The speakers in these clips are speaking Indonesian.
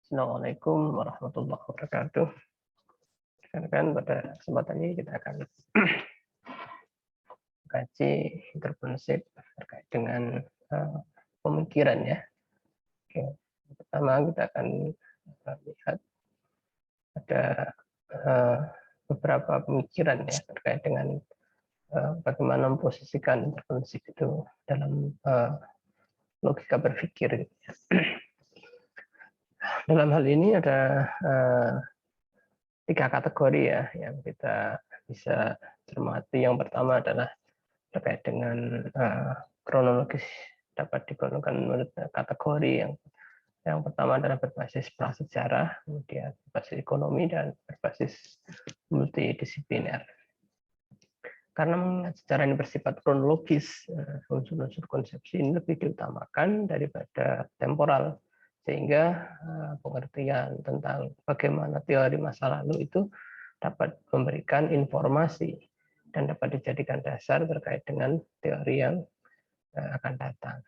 Assalamualaikum warahmatullahi wabarakatuh. Rekan-rekan, pada kesempatan ini kita akan kaji entrepreneurship terkait dengan pemikiran ya. Oke. Pertama kita akan lihat ada beberapa pemikiran ya terkait dengan bagaimana memposisikan entrepreneurship itu dalam logika berpikir. Gitu ya. Dalam hal ini ada 3 kategori ya yang kita bisa cermati. Yang pertama adalah terkait dengan kronologis, dapat digolongkan menurut kategori yang pertama adalah berbasis prasejarah, kemudian berbasis ekonomi, dan berbasis multidisipliner. Karena mengingat sejarah ini bersifat kronologis, unsur-unsur konsepsi ini lebih diutamakan daripada temporal, sehingga pengertian tentang bagaimana teori masa lalu itu dapat memberikan informasi dan dapat dijadikan dasar terkait dengan teori yang akan datang.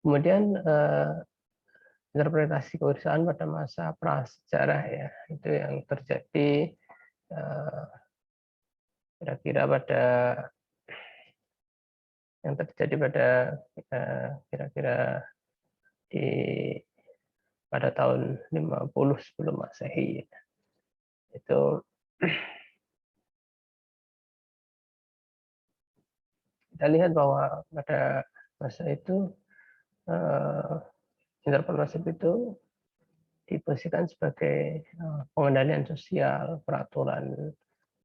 Kemudian interpretasi kegelisahan pada masa prasejarah ya, itu yang terjadi kira-kira pada kira-kira pada tahun 50 sebelum Masehi. Itu kita lihat bahwa pada masa itu entrepreneurship itu diposisikan sebagai pengendalian sosial, peraturan,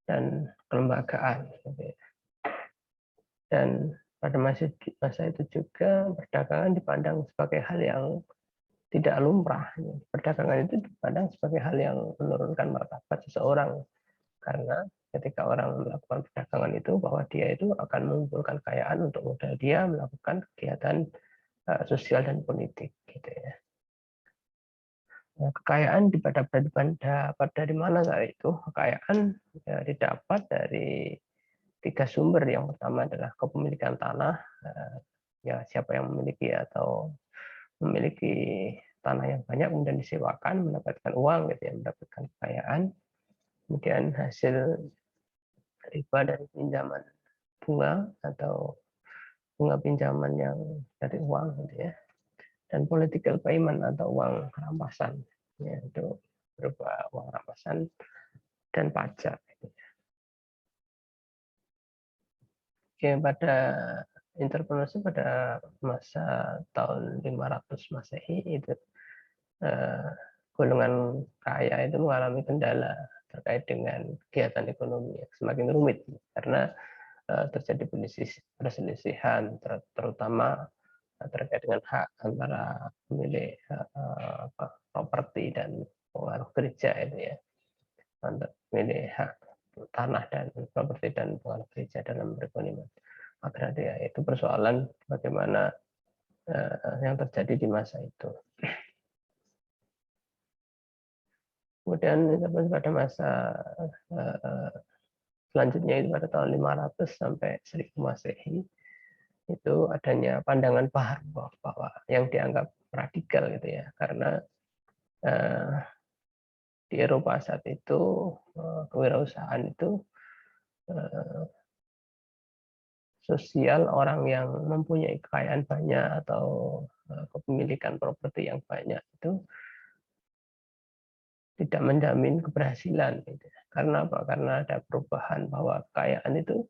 dan kelembagaan. Dan pada masa itu juga perdagangan dipandang sebagai hal yang tidak lumrah. Perdagangan itu dipandang sebagai hal yang menurunkan martabat seseorang, karena ketika orang melakukan perdagangan itu bahwa dia itu akan mengumpulkan kekayaan untuk modal dia melakukan kegiatan sosial dan politik gitu ya. Kekayaan dapat dari mana saat itu? Kekayaan ya, didapat dari 3 sumber. Yang pertama adalah kepemilikan tanah, ya siapa yang memiliki atau memiliki tanah yang banyak kemudian disewakan mendapatkan uang gitu ya, mendapatkan kekayaan. Kemudian hasil riba dari pinjaman bunga atau bunga pinjaman yang dari uang gitu ya. Dan political payment atau uang rampasan, ya, itu berupa uang rampasan dan pajak. Gitu. Oke, pada entrepreneurship pada masa tahun 500 Masehi itu golongan kaya itu mengalami kendala terkait dengan kegiatan ekonomi yang semakin rumit karena terjadi perselisihan terutama terkait dengan hak antara pemilik properti dan pengaruh gereja itu ya, antara pemilik hak tanah dan properti dan pengaruh gereja dalam perekonomian agraria. Itu persoalan bagaimana yang terjadi di masa itu. Kemudian pada masa selanjutnya itu pada tahun 500 sampai 1000 Masehi itu adanya pandangan baru bahwa yang dianggap radikal gitu ya, karena di Eropa saat itu kewirausahaan itu sosial, orang yang mempunyai kekayaan banyak atau kepemilikan properti yang banyak itu tidak menjamin keberhasilan gitu. Karena apa? Karena ada perubahan bahwa kekayaan itu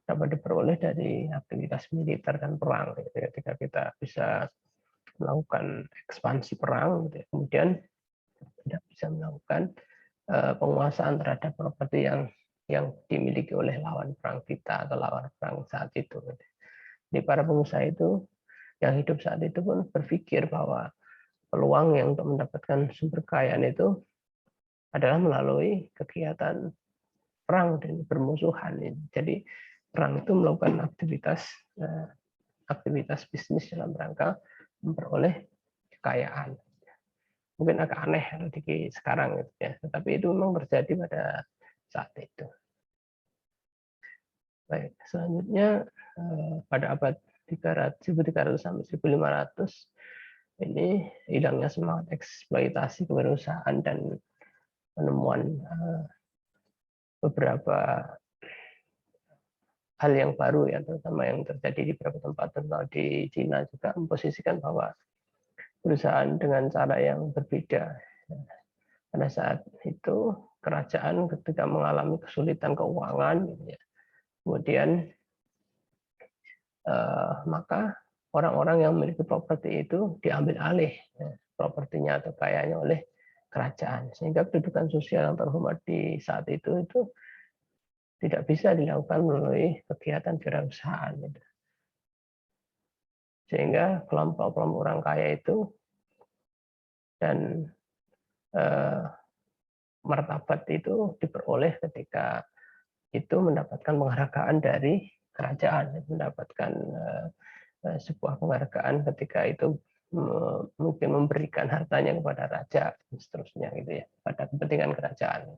dapat diperoleh dari aktivitas militer dan perang. Gitu. Ketika kita bisa melakukan ekspansi perang, gitu. Kemudian tidak bisa melakukan penguasaan terhadap properti yang dimiliki oleh lawan perang kita atau lawan perang saat itu. Gitu. Jadi para pengusaha itu yang hidup saat itu pun berpikir bahwa peluang yang untuk mendapatkan sumber kekayaan itu adalah melalui kegiatan perang dan bermusuhan. Jadi perang itu melakukan aktivitas bisnis dalam rangka memperoleh kekayaan. Mungkin agak aneh di sekarang gitu ya, tetapi itu memang terjadi pada saat itu. Baik, selanjutnya pada abad 1300 sampai 1500 ini hilangnya semangat eksploitasi kewirausahaan dan penemuan beberapa hal yang baru ya, terutama yang terjadi di beberapa tempat, terutama di Cina juga memposisikan bahwa perusahaan dengan cara yang berbeda. Pada saat itu kerajaan ketika mengalami kesulitan keuangan, ya, kemudian maka orang-orang yang memiliki properti itu diambil alih ya, propertinya atau kayanya oleh kerajaan, sehingga kedudukan sosial yang terhormat di saat itu tidak bisa dilakukan melalui kegiatan kewirausahaan. Gitu. Sehingga kelompok-kelompok orang kaya itu dan martabat itu diperoleh ketika itu mendapatkan penghargaan dari kerajaan, mendapatkan sebuah penghargaan ketika itu mungkin memberikan hartanya kepada raja dan seterusnya gitu ya, pada kepentingan kerajaan.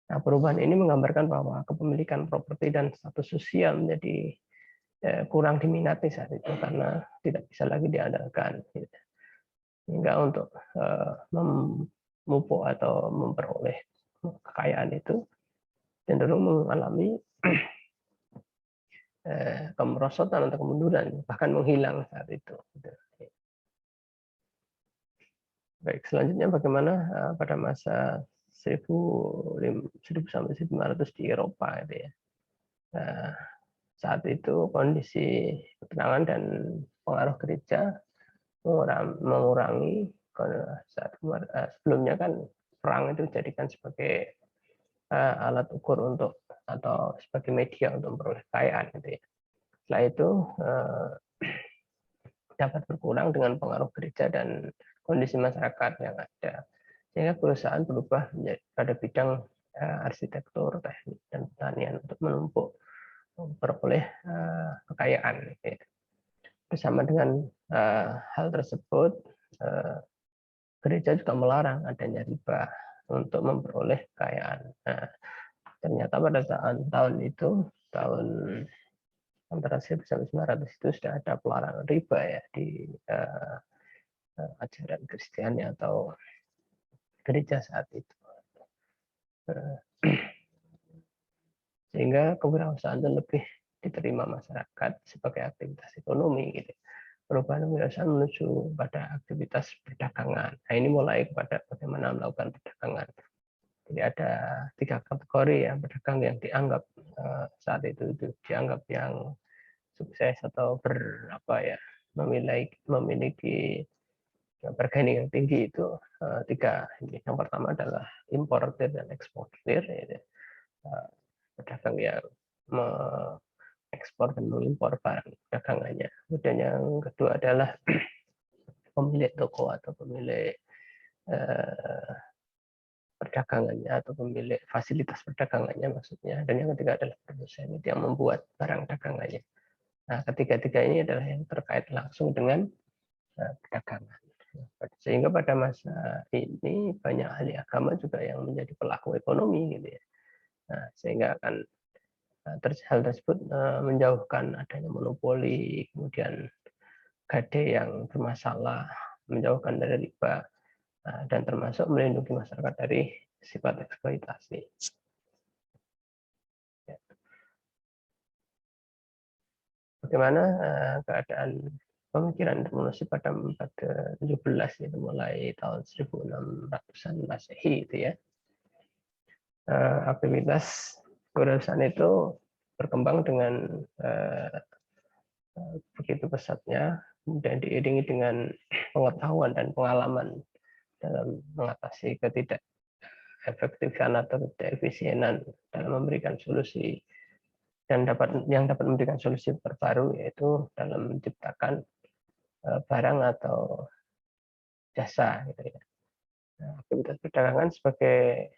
Nah, perubahan ini menggambarkan bahwa kepemilikan properti dan status sosial menjadi kurang diminati saat itu karena tidak bisa lagi diandalkan. Gitu. Hingga untuk memupuk atau memperoleh kekayaan itu cenderung mengalami kemerosotan atau kemunduran, bahkan menghilang saat itu. Baik, selanjutnya bagaimana pada masa 1000 sampai 1500 di Eropa gitu ya. Saat itu kondisi keterangan dan pengaruh gereja mengurangi. Saat sebelumnya kan perang itu dijadikan sebagai alat ukur untuk atau sebagai media untuk memperoleh kekayaan gitu ya. Setelah itu dapat berkurang dengan pengaruh gereja dan kondisi masyarakat yang ada, sehingga perusahaan berubah menjadi pada bidang arsitektur, teknik, dan pertanian untuk menumpuk memperoleh kekayaan. Gitu. Bersama dengan hal tersebut, gereja juga melarang adanya riba untuk memperoleh kekayaan. Nah, ternyata pada saat tahun itu, tahun antara 1000 sampai 900 itu sudah ada pelarangan riba ya di ajaran Kristiani atau gereja saat itu. Sehingga kewirausahaan itu lebih diterima masyarakat sebagai aktivitas ekonomi gitu. Perubahan kewirausahaan menuju pada aktivitas perdagangan. Nah, ini mulai kepada bagaimana melakukan perdagangan. Jadi ada 3 kategori ya pedagang yang dianggap saat itu dianggap yang sukses atau memiliki bargaining yang tinggi itu 3. Yang pertama adalah importer dan eksportir. Ya. Pedagang yang ekspor dan mengimpor barang dagangannya. Kemudian yang kedua adalah pemilik toko atau pemilik perdagangannya atau pemilik fasilitas perdagangannya maksudnya. Dan yang ketiga adalah produsen yang membuat barang dagangannya. Nah, ketiga-tiga ini adalah yang terkait langsung dengan perdagangan. Sehingga pada masa ini banyak ahli agama juga yang menjadi pelaku ekonomi gitu ya. Nah, sehingga akan hal tersebut menjauhkan adanya monopoli, kemudian gade yang bermasalah, menjauhkan dari riba, dan termasuk melindungi masyarakat dari sifat eksploitasi. Bagaimana keadaan pemikiran revolusi pada abad ke-17 itu mulai tahun 1600-an Masehi itu ya. Aktivitas kewirausahaan itu berkembang dengan begitu pesatnya, dan diiringi dengan pengetahuan dan pengalaman dalam mengatasi ketidakefektifan atau ketidakefisienan dalam memberikan solusi dan yang dapat memberikan solusi terbaru, yaitu dalam menciptakan barang atau jasa gitu ya. Nah, aktivitas perdagangan sebagai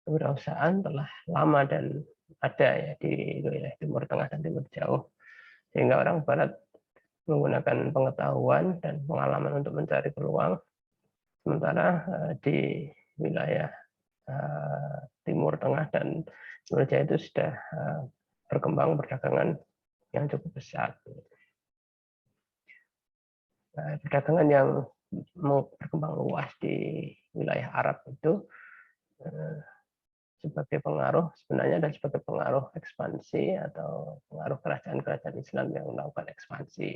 kewirausahaan telah lama dan ada ya di wilayah Timur Tengah dan Timur Jauh, sehingga orang Barat menggunakan pengetahuan dan pengalaman untuk mencari peluang, sementara di wilayah Timur Tengah dan Timur Jauh itu sudah berkembang perdagangan yang cukup besar. perdagangan yang berkembang luas di wilayah Arab itu sebagai pengaruh sebenarnya dan sebagai pengaruh ekspansi atau pengaruh kerajaan-kerajaan Islam yang melakukan ekspansi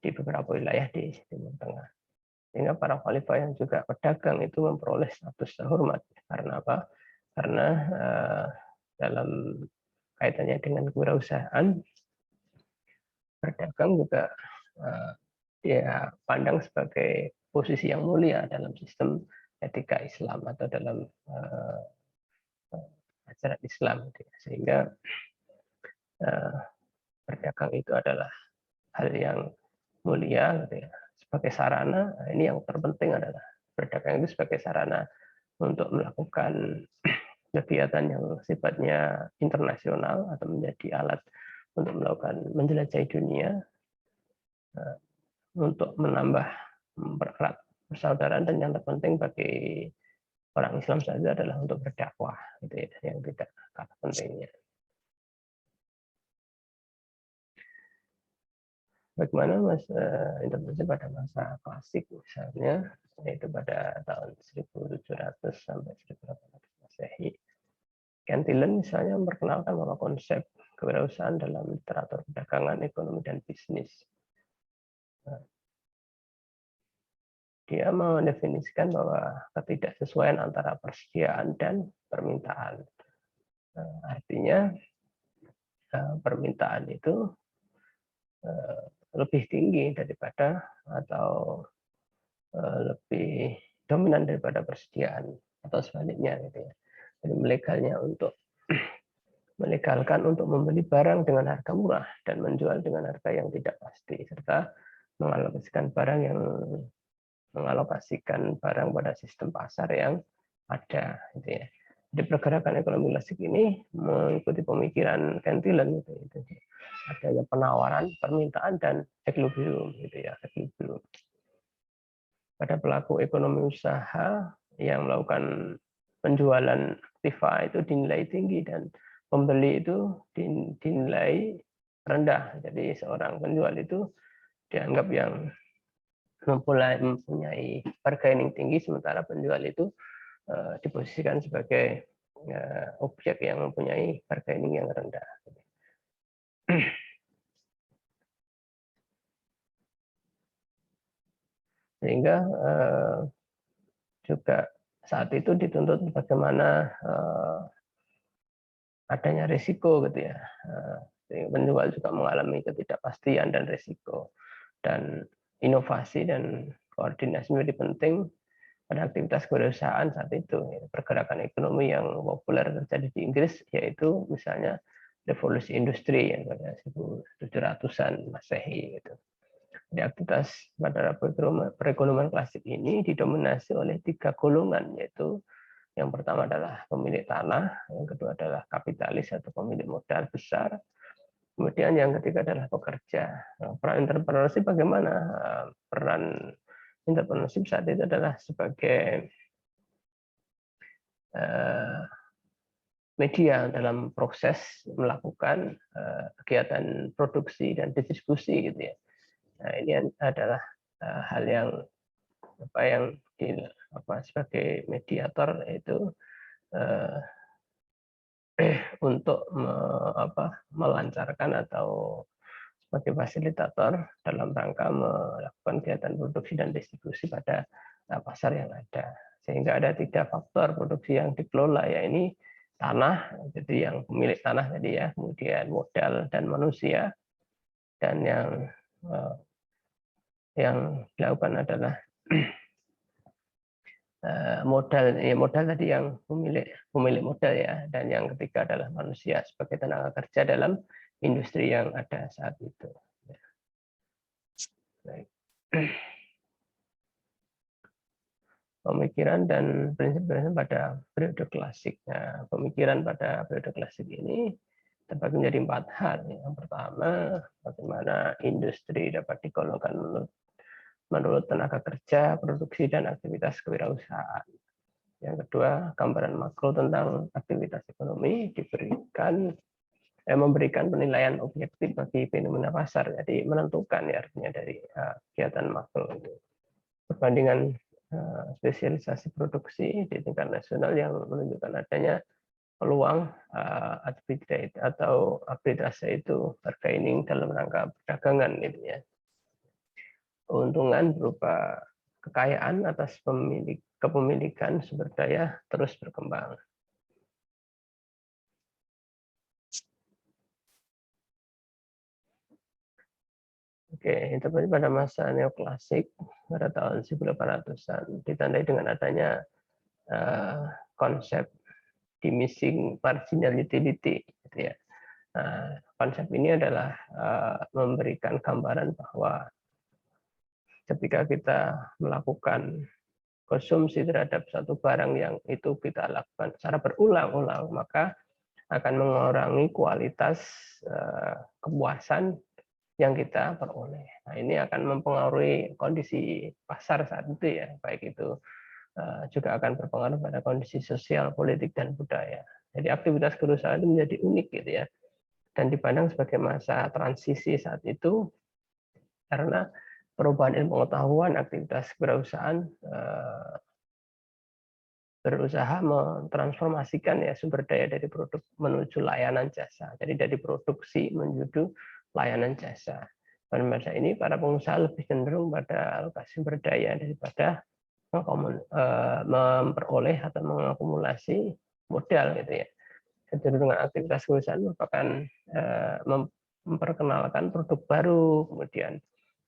di beberapa wilayah di Timur Tengah. Sehingga para khalifah yang juga pedagang itu memperoleh status terhormat. Karena apa? Karena dalam kaitannya dengan kewirausahaan, berdagang juga dia pandang sebagai posisi yang mulia dalam sistem etika Islam atau dalam ajaran Islam. Sehingga berdagang itu adalah hal yang mulia gitu ya. Sebagai sarana, ini yang terpenting adalah berdagang itu sebagai sarana untuk melakukan kegiatan yang sifatnya internasional atau menjadi alat untuk melakukan menjelajahi dunia, untuk menambah mempererat persaudaraan, dan yang terpenting bagi orang Islam saja adalah untuk berdakwah, gitu ya, yang tidak kalah pentingnya. Bagaimana intervensi pada masa klasik misalnya, yaitu pada tahun 1700 sampai 1800 Masehi. Cantillon misalnya memperkenalkan bahwa konsep kewirausahaan dalam literatur perdagangan, ekonomi, dan bisnis. Dia mendefinisikan bahwa ketidaksesuaian antara persediaan dan permintaan. Artinya permintaan itu lebih tinggi daripada atau lebih dominan daripada persediaan atau sebaliknya gitu ya. Jadi melegalkan untuk membeli barang dengan harga murah dan menjual dengan harga yang tidak pasti, serta mengalokasikan barang pada sistem pasar yang ada gitu ya. Jadi pergerakan ekonomi klasik ini mengikuti pemikiran Cantillon gitu. Adanya penawaran, permintaan, dan equilibrium gitu ya, equilibrium. Pada pelaku ekonomi usaha yang melakukan penjualan aktiva itu dinilai tinggi dan pembeli itu dinilai rendah. Jadi seorang penjual itu dianggap yang mempunyai bargaining tinggi, sementara penjual itu diposisikan sebagai objek yang mempunyai bargaining yang rendah. Sehingga juga saat itu dituntut bagaimana adanya risiko gitu ya. Penjual juga mengalami ketidakpastian dan risiko, dan inovasi dan koordinasi menjadi penting pada aktivitas kewirausahaan saat itu. Pergerakan ekonomi yang populer terjadi di Inggris yaitu misalnya revolusi industri yang pada 1700-an Masehi gitu. Jadi aktivitas pada perekonomian klasik ini didominasi oleh 3 golongan, yaitu yang pertama adalah pemilik tanah, yang kedua adalah kapitalis atau pemilik modal besar, kemudian yang ketiga adalah pekerja. Peran entrepreneurship bagaimana? Peran entrepreneurship saat itu adalah sebagai media dalam proses melakukan kegiatan produksi dan distribusi gitu ya. Nah, ini adalah hal yang sebagai mediator itu untuk melancarkan atau sebagai fasilitator dalam rangka melakukan kegiatan produksi dan distribusi pada pasar yang ada. Sehingga ada 3 faktor produksi yang dikelola, yaitu tanah, jadi yang pemilik tanah tadi ya, kemudian modal dan manusia, dan yang dilakukan adalah modal tadi yang pemilik modal ya, dan yang ketiga adalah manusia sebagai tenaga kerja dalam industri yang ada saat itu. Baik. Pemikiran dan prinsip-prinsip pada periode klasik. Nah, pemikiran pada periode klasik ini terbagi menjadi 4 hal. Yang pertama, bagaimana industri dapat digolongkan menurut tenaga kerja, produksi, dan aktivitas kewirausahaan. Yang kedua, gambaran makro tentang aktivitas ekonomi diberikan memberikan penilaian objektif bagi fenomena pasar. Jadi menentukan ya artinya dari kegiatan makro itu. Perbandingan spesialisasi produksi di tingkat nasional yang menunjukkan adanya peluang arbitrage atau arbitrase itu bargaining dalam rangka perdagangan gitu ya. Keuntungan berupa kekayaan atas kepemilikan sumber daya terus berkembang. Oke, intervensi pada masa neoklasik pada tahun 1800-an ditandai dengan adanya konsep diminishing marginal utility, gitu ya. Konsep ini adalah memberikan gambaran bahwa ketika kita melakukan konsumsi terhadap satu barang yang itu kita lakukan secara berulang-ulang, maka akan mengurangi kualitas kepuasan yang kita peroleh. Nah, ini akan mempengaruhi kondisi pasar saat itu ya, baik itu juga akan berpengaruh pada kondisi sosial, politik, dan budaya. Jadi aktivitas perusahaan itu menjadi unik gitu ya, dan dipandang sebagai masa transisi saat itu karena perubahan ilmu pengetahuan, aktivitas perusahaan berusaha mentransformasikan ya sumber daya dari produk menuju layanan jasa. Jadi dari produksi menuju layanan jasa. Pada masa ini para pengusaha lebih cenderung pada alokasi sumber daya daripada memperoleh atau mengakumulasi modal gitu ya. Kecenderungan aktivitas perusahaan merupakan memperkenalkan produk baru, kemudian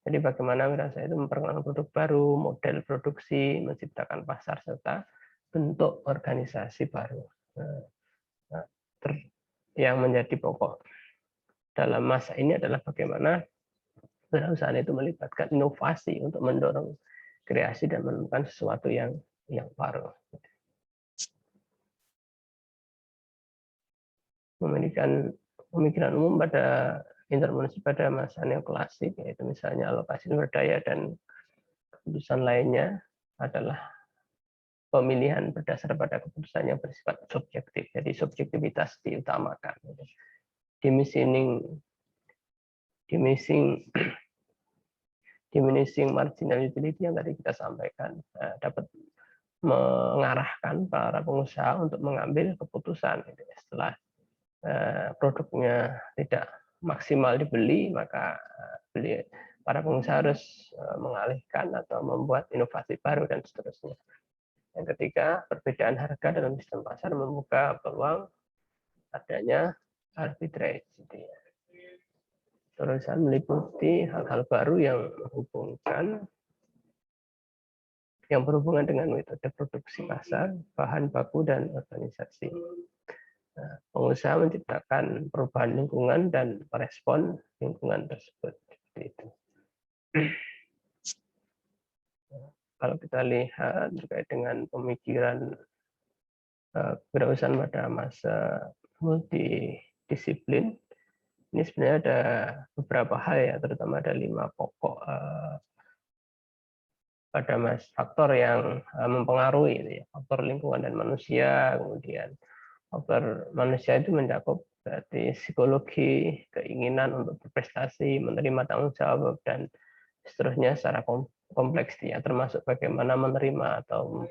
jadi bagaimana wirausaha itu memperkenalkan produk baru, model produksi, menciptakan pasar serta bentuk organisasi baru. Yang menjadi pokok dalam masa ini adalah bagaimana perusahaan itu melibatkan inovasi untuk mendorong kreasi dan menemukan sesuatu yang baru. Pemikiran umum pada intervensi pada masa neoklasik, yaitu misalnya alokasi sumber daya dan keputusan lainnya adalah pemilihan berdasar pada keputusan yang bersifat subjektif. Jadi subjektivitas diutamakan. Diminishing marginal utility yang tadi kita sampaikan dapat mengarahkan para pengusaha untuk mengambil keputusan setelah produknya tidak maksimal dibeli, maka para pengusaha harus mengalihkan atau membuat inovasi baru dan seterusnya. Yang ketiga, perbedaan harga dalam sistem pasar membuka peluang adanya arbitrage. Terusan meliputi hal-hal baru yang berhubungan dengan metode produksi pasar, bahan baku, dan organisasi. Nah, pengusaha menciptakan perubahan lingkungan dan merespon lingkungan tersebut. Seperti itu. Kalau kita lihat terkait dengan pemikiran kewirausahaan pada masa multidisiplin, ini sebenarnya ada beberapa hal ya, terutama ada 5 pokok pada faktor yang mempengaruhi, ya. Faktor lingkungan dan manusia, kemudian faktor manusia itu mencakup berarti psikologi, keinginan untuk berprestasi, menerima tanggung jawab, dan seterusnya secara kompleks ya, termasuk bagaimana menerima atau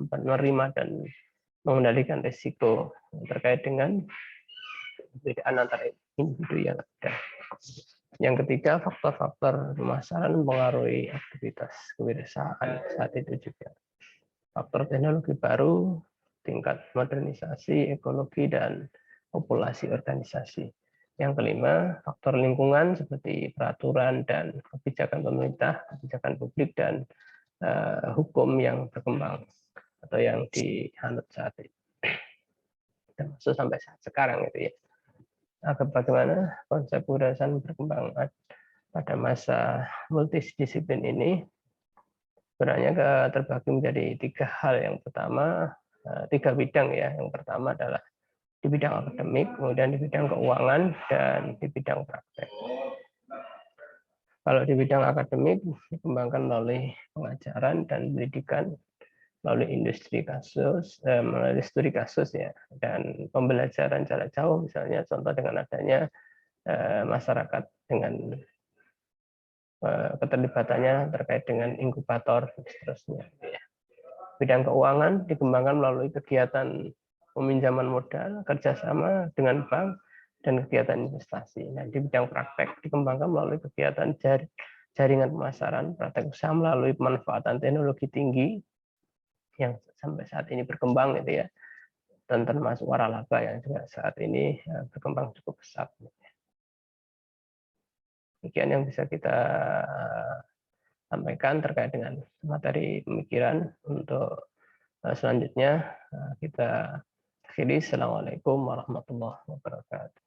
menerima dan mengendalikan risiko terkait dengan perbedaan antara individu yang ada. Yang ketiga, faktor-faktor permasalahan mempengaruhi aktivitas kewirausahaan saat itu juga. Faktor teknologi baru, tingkat modernisasi, ekologi, dan populasi organisasi. Yang kelima, faktor lingkungan seperti peraturan dan kebijakan pemerintah, kebijakan publik, dan hukum yang berkembang atau yang dianut saat ini. Termasuk sampai saat sekarang itu ya. Bagaimana konsep kewirausahaan berkembang pada masa multidisiplin ini sebenarnya terbagi menjadi 3 hal. Yang pertama, 3 bidang ya. Yang pertama adalah di bidang akademik, kemudian di bidang keuangan, dan di bidang praktek. Kalau di bidang akademik dikembangkan melalui pengajaran dan pendidikan melalui melalui studi kasus ya, dan pembelajaran jarak jauh misalnya contoh dengan adanya masyarakat dengan keterlibatannya terkait dengan inkubator dan seterusnya. Ya. Bidang keuangan dikembangkan melalui kegiatan peminjaman modal, kerjasama dengan bank, dan kegiatan investasi. Nah, di bidang praktek dikembangkan melalui kegiatan jaringan pemasaran, praktek usaha melalui pemanfaatan teknologi tinggi yang sampai saat ini berkembang gitu ya, dan termasuk waralaba yang juga saat ini berkembang cukup pesat. Demikian yang bisa kita sampaikan terkait dengan materi pemikiran. Untuk selanjutnya kita akhiri. Assalamualaikum warahmatullahi wabarakatuh.